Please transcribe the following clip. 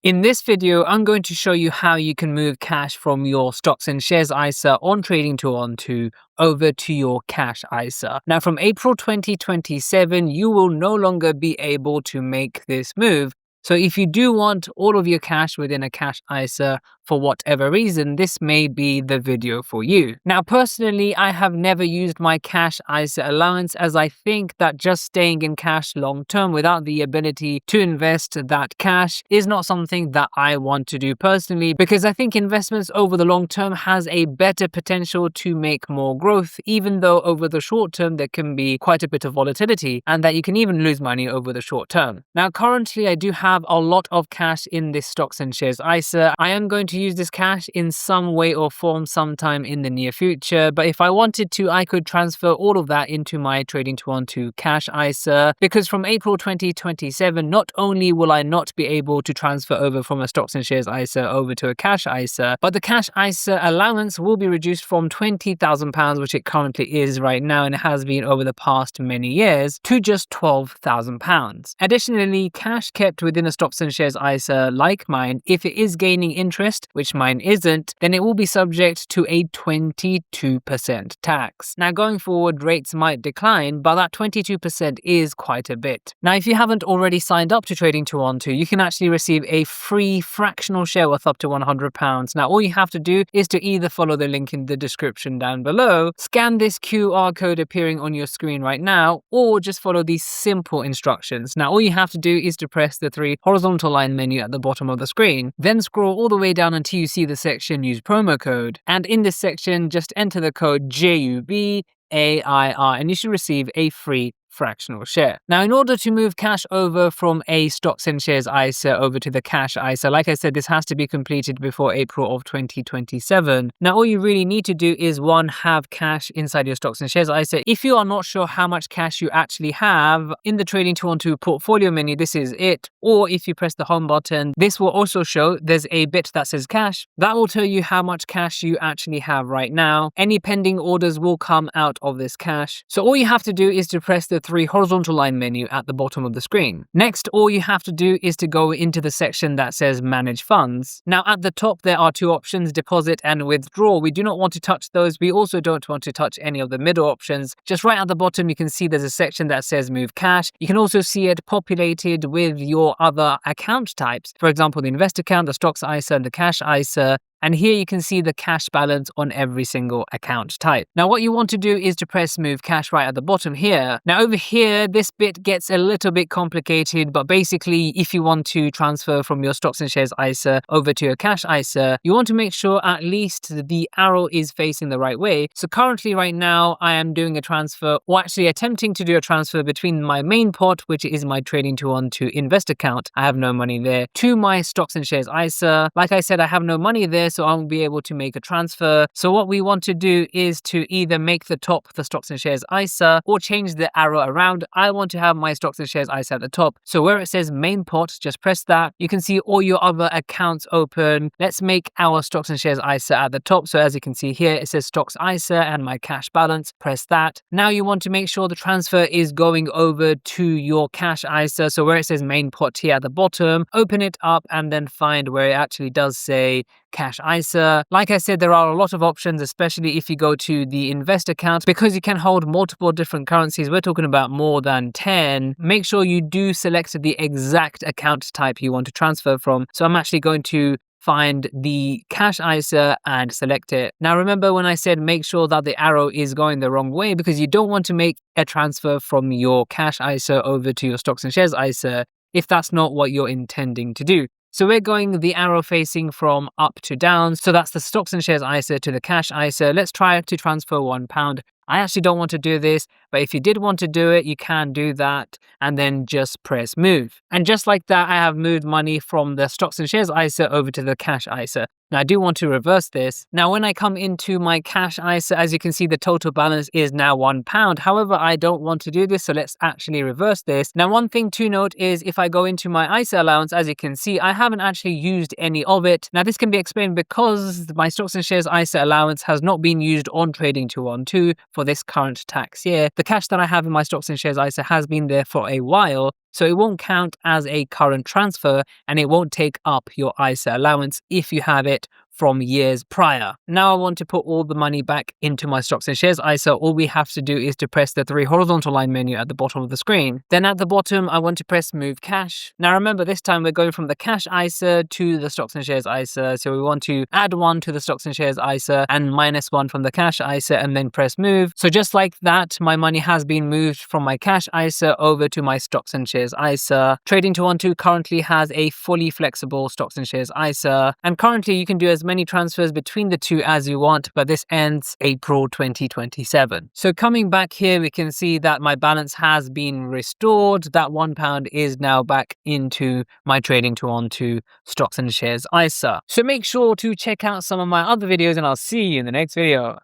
In this video, I'm going to show you how you can move cash from your stocks and shares ISA on Trading 212 over to your cash ISA. Now, from April 2027, you will no longer be able to make this move. So if you do want all of your cash within a cash ISA for whatever reason, this may be the video for you. Now, personally, I have never used my cash ISA allowance as I think that just staying in cash long term without the ability to invest that cash is not something that I want to do personally, because I think investments over the long term has a better potential to make more growth, even though over the short term there can be quite a bit of volatility and that you can even lose money over the short term. Now, currently I do have a lot of cash in this stocks and shares ISA. I am going to use this cash in some way or form sometime in the near future, but if I wanted to, I could transfer all of that into my Trading 212 cash ISA, because from April 2027, not only will I not be able to transfer over from a stocks and shares ISA over to a cash ISA, but the cash ISA allowance will be reduced from £20,000, which it currently is right now and it has been over the past many years, to just £12,000. Additionally, cash kept within a stocks and shares ISA like mine, if it is gaining interest, which mine isn't, then it will be subject to a 22% tax. Now, going forward, rates might decline, but that 22% is quite a bit. Now, if you haven't already signed up to Trading 212, you can actually receive a free fractional share worth up to £100. Now, all you have to do is to either follow the link in the description down below, scan this QR code appearing on your screen right now, or just follow these simple instructions. Now, all you have to do is to press the three horizontal line menu at the bottom of the screen, then scroll all the way down until you see the section use promo code, and in this section just enter the code JUBAIR and you should receive a free fractional share. Now, in order to move cash over from a stocks and shares ISA over to the cash ISA, like I said, this has to be completed before April of 2027. Now, all you really need to do is have cash inside your stocks and shares ISA. If you are not sure how much cash you actually have, in the Trading 212 portfolio menu, this is it. Or if you press the home button, this will also show there's a bit that says cash. That will tell you how much cash you actually have right now. Any pending orders will come out of this cash. So all you have to do is to press the three horizontal line menu at the bottom of the screen. Next, all you have to do is to go into the section that says manage funds. Now, at the top there are two options, deposit and withdraw. We do not want to touch those. We also don't want to touch any of the middle options. Just right at the bottom you can see there's a section that says move cash. You can also see it populated with your other account types, for example the invest account, the stocks ISA and the cash ISA. And here you can see the cash balance on every single account type. Now, what you want to do is to press move cash right at the bottom here. Now, over here, this bit gets a little bit complicated, but basically, if you want to transfer from your stocks and shares ISA over to your cash ISA, you want to make sure at least the arrow is facing the right way. So currently right now, I am doing a transfer, or actually attempting to do a transfer between my main pot, which is my Trading 212 invest account. I have no money there, to my stocks and shares ISA. Like I said, I have no money there, so I won't be able to make a transfer. So what we want to do is to either make the top the stocks and shares ISA or change the arrow around. I want to have my stocks and shares ISA at the top. So where it says main pot, just press that. You can see all your other accounts open. Let's make our stocks and shares ISA at the top. So as you can see here, it says stocks ISA and my cash balance. Press that. Now you want to make sure the transfer is going over to your cash ISA. So where it says main pot here at the bottom, open it up and then find where it actually does say cash ISA. Like I said, there are a lot of options, especially if you go to the invest account, because you can hold multiple different currencies. We're talking about more than 10. Make sure you do select the exact account type you want to transfer from. So I'm actually going to find the cash ISA and select it. Now, remember when I said make sure that the arrow is going the wrong way, because you don't want to make a transfer from your cash ISA over to your stocks and shares ISA if that's not what you're intending to do. So we're going the arrow facing from up to down. So that's the stocks and shares ISA to the cash ISA. Let's try to transfer £1. I actually don't want to do this, but if you did want to do it, you can do that and then just press move. And just like that, I have moved money from the stocks and shares ISA over to the cash ISA. Now, I do want to reverse this. Now, when I come into my cash ISA, as you can see, the total balance is now £1. However, I don't want to do this, so let's actually reverse this. Now, one thing to note is if I go into my ISA allowance, as you can see, I haven't actually used any of it. Now, this can be explained because my stocks and shares ISA allowance has not been used on Trading 212 for this current tax year. The cash that I have in my stocks and shares ISA has been there for a while, so it won't count as a current transfer and it won't take up your ISA allowance if you have it from years prior. Now I want to put all the money back into my stocks and shares ISA. All we have to do is to press the 3 horizontal line menu at the bottom of the screen. Then at the bottom, I want to press move cash. Now remember, this time we're going from the cash ISA to the stocks and shares ISA. So we want to add 1 to the stocks and shares ISA and minus 1 from the cash ISA and then press move. So just like that, my money has been moved from my cash ISA over to my stocks and shares ISA. Trading 212 currently has a fully flexible stocks and shares ISA, and currently you can do as many transfers between the two as you want, but this ends April 2027. So coming back here, we can see that my balance has been restored. That £1 is now back into my Trading 212 stocks and shares ISA. So make sure to check out some of my other videos and I'll see you in the next video.